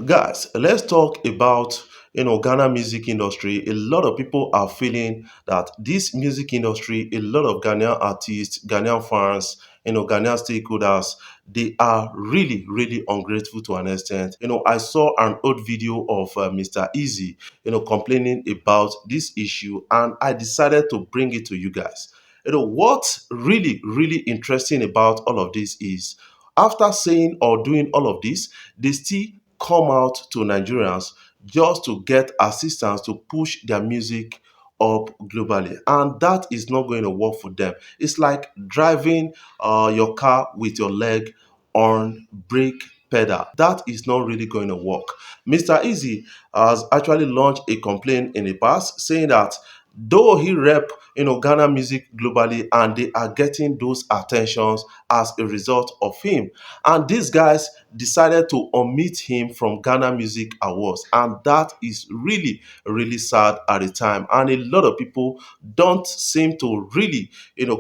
Guys, let's talk about Ghana music industry. A lot of people are feeling that this music industry, a lot of Ghanaian artists, Ghanaian fans, Ghanaian stakeholders, they are really, really ungrateful to an extent. I saw an old video of Mr. Eazi, complaining about this issue, and I decided to bring it to you guys. What's really, really interesting about all of this is after saying or doing all of this, they still come out to Nigerians just to get assistance to push their music up globally. And that is not going to work for them. It's like driving your car with your leg on brake pedal. That is not really going to work. Mr. Easy has actually launched a complaint in the past saying that though he rep Ghana music globally and they are getting those attentions as a result of him, and these guys decided to omit him from Ghana Music Awards, and that is really, really sad at the time. And a lot of people don't seem to really,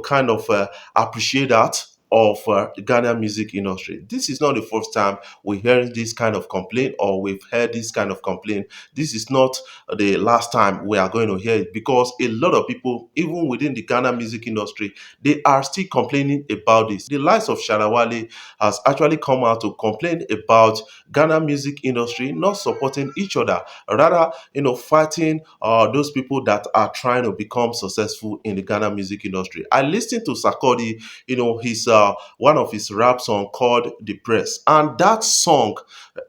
kind of appreciate that of the Ghana music industry. This is not the first time we hear this kind of complaint, or we've heard this kind of complaint. This is not the last time we are going to hear it, because a lot of people, even within the Ghana music industry, they are still complaining about this. The likes of Shatta Wale has actually come out to complain about Ghana music industry not supporting each other, rather, fighting those people that are trying to become successful in the Ghana music industry. I listened to Sakodi, his one of his rap song called The Press, and that song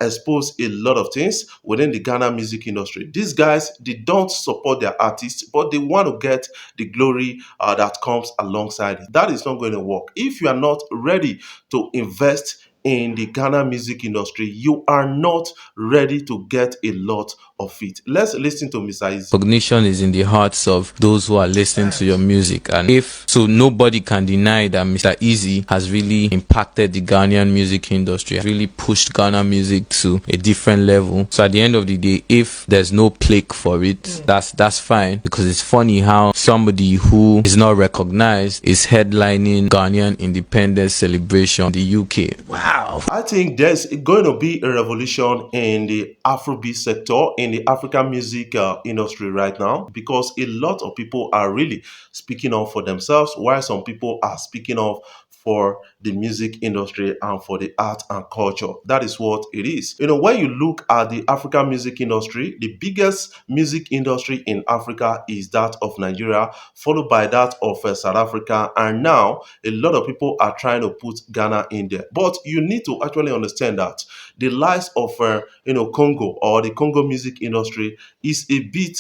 exposed a lot of things within the Ghana music industry. These guys, they don't support their artists, but they want to get the glory that comes alongside it. That is not going to work. If you are not ready to invest in the Ghana music industry, you are not ready to get a lot of it. Let's listen to Mr. Eazi. Recognition is in the hearts of those who are listening to your music, and if so, nobody can deny that Mr. Eazi has really impacted the Ghanaian music industry, really pushed Ghana music to a different level. So at the end of the day, if there's no plaque for it, that's fine, because it's funny how somebody who is not recognized is headlining Ghanaian independence celebration in the UK. Wow. I think there's going to be a revolution in the Afrobeat sector, in the African music industry right now, because a lot of people are really speaking up for themselves, while some people are speaking up for the music industry and for the art and culture. That is what it is. When you look at the African music industry, the biggest music industry in Africa is that of Nigeria, followed by that of South Africa, and now a lot of people are trying to put Ghana in there. But you need to actually understand that the likes of Congo, or the Congo music industry, is a bit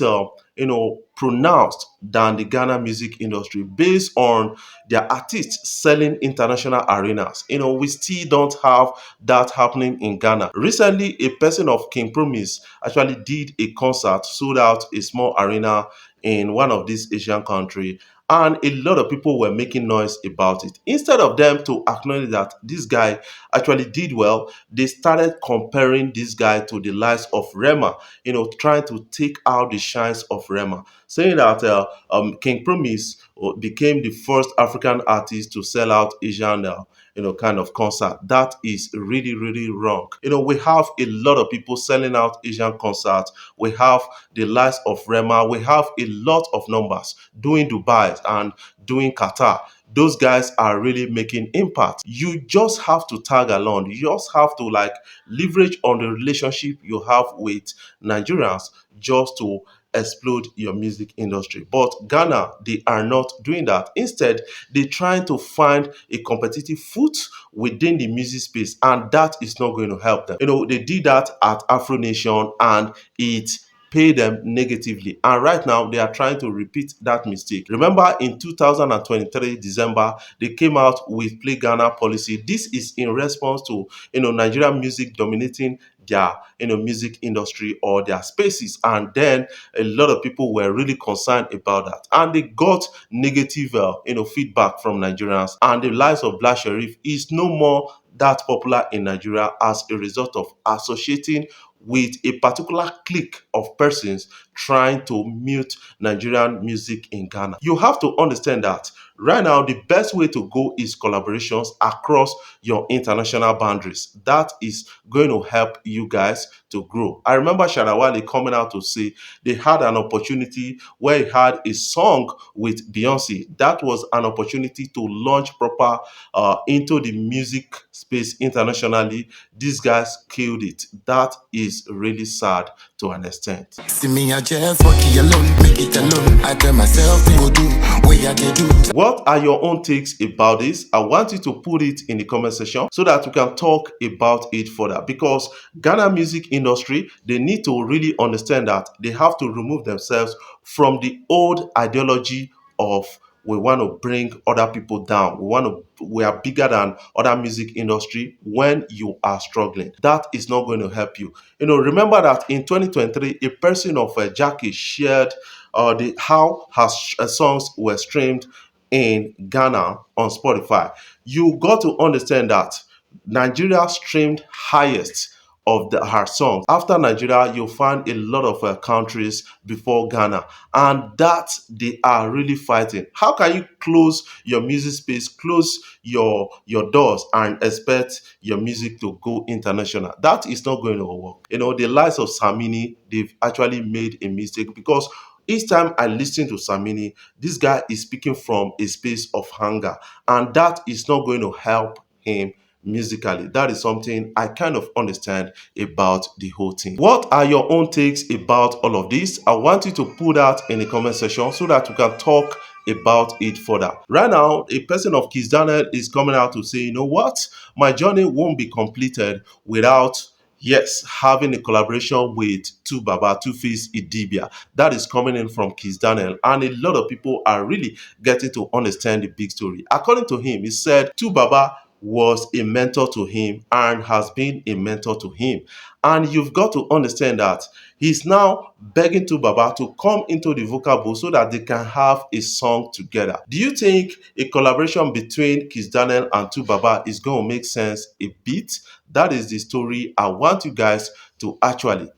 pronounced than the Ghana music industry, based on their artists selling international arenas. We still don't have that happening in Ghana. Recently, a person of King Promise actually did a concert, sold out a small arena in one of these Asian countries, and a lot of people were making noise about it. Instead of them to acknowledge that this guy actually did well, they started comparing this guy to the likes of Rema, trying to take out the shines of Rema, saying that King Promise became the first African artist to sell out Asian kind of concert. That is really, really wrong. We have a lot of people selling out Asian concerts. We have the likes of Rema. We have a lot of numbers doing Dubai and doing Qatar. Those guys are really making impact. You just have to tag along. You just have to leverage on the relationship you have with Nigerians just to explode your music industry. But Ghana, they are not doing that. Instead, they're trying to find a competitive foot within the music space, and that is not going to help them. They did that at Afro Nation, and it pay them negatively, and right now they are trying to repeat that mistake. Remember, in 2023 December, they came out with Play Ghana policy. This is in response to Nigerian music dominating their music industry or their spaces, and then a lot of people were really concerned about that, and they got negative feedback from Nigerians, and the lives of Black Sherif is no more that popular in Nigeria as a result of associating with a particular clique of persons trying to mute Nigerian music in Ghana. You have to understand that Right now, the best way to go is collaborations across your international boundaries. That is going to help you guys to grow. I remember Shatta Wale coming out to say they had an opportunity where he had a song with Beyonce. That was an opportunity to launch proper into the music space internationally. These guys killed it. That is really sad to an extent. See me, I just walk it alone, make it alone. I tell myself, they go do what they do. What are your own takes about this? I want you to put it in the comment section so that we can talk about it further. Because Ghana music industry, they need to really understand that they have to remove themselves from the old ideology of we want to bring other people down. We are bigger than other music industry when you are struggling. That is not going to help you. Remember that in 2023, a person of Jackie shared the how her songs were streamed in Ghana on Spotify. You got to understand that Nigeria streamed highest of her songs. After Nigeria, you'll find a lot of countries before Ghana, and that they are really fighting. How can you close your music space, close your doors, and expect your music to go international? That is not going to work. The likes of Samini, they've actually made a mistake because each time I listen to Samini, this guy is speaking from a space of hunger, and that is not going to help him musically. That is something I kind of understand about the whole thing. What are your own takes about all of this? I want you to put that in the comment section so that we can talk about it further. Right now, a person of Kizz is coming out to say, you know what? My journey won't be completed without having a collaboration with Two-Face Idibia. That is coming in from Kizz Daniel, and a lot of people are really getting to understand the big story. According to him, he said Two-Baba was a mentor to him and has been a mentor to him. And you've got to understand that he's now begging Two-Baba to come into the vocal booth so that they can have a song together. Do you think a collaboration between Kizz Daniel and Two-Baba is going to make sense a bit? That is the story I want you guys to actually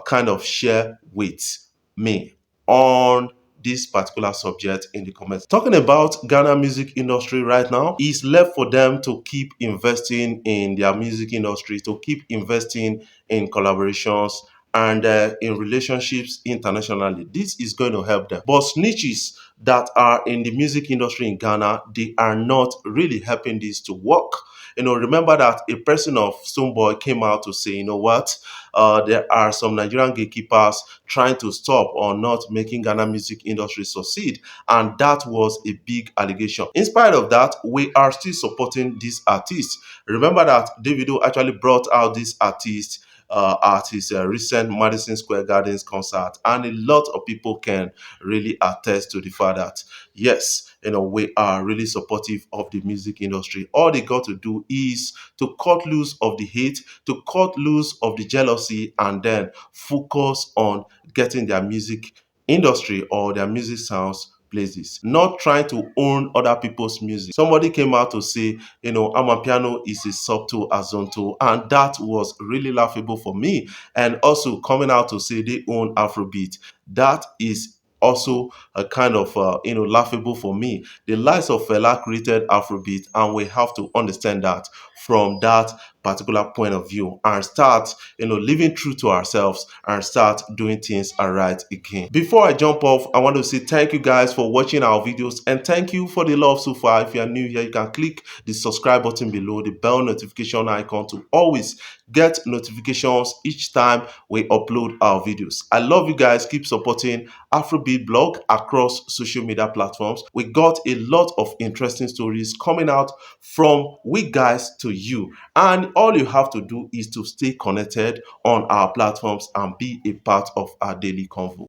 kind of share with me on this particular subject in the comments. Talking about Ghana music industry right now, it's left for them to keep investing in their music industry, to keep investing in collaborations and in relationships internationally. This is going to help them. But snitches that are in the music industry in Ghana, they are not really helping this to work. Remember that a person of Stonebwoy came out to say, you know what, there are some Nigerian gatekeepers trying to stop or not making Ghana music industry succeed, and that was a big allegation. In spite of that, we are still supporting this artist. Remember that Davido actually brought out this artist at his recent Madison Square Gardens concert, and a lot of people can really attest to the fact that yes, we are really supportive of the music industry. All they got to do is to cut loose of the hate, to cut loose of the jealousy, and then focus on getting their music industry or their music sounds places, not trying to own other people's music. Somebody came out to say, Amapiano is a subtle azonto, and that was really laughable for me. And also coming out to say they own Afrobeat, that is also a kind of laughable for me. The likes of Fela created Afrobeat, and we have to understand that from that particular point of view and start living true to ourselves and start doing things right again. Before I jump off, I want to say thank you guys for watching our videos, and thank you for the love so far. If you are new here, you can click the subscribe button below, the bell notification icon, to always get notifications each time we upload our videos. I love you guys. Keep supporting Afrobeat blog across social media platforms. We got a lot of interesting stories coming out from we guys to you, and all you have to do is to stay connected on our platforms and be a part of our daily convo.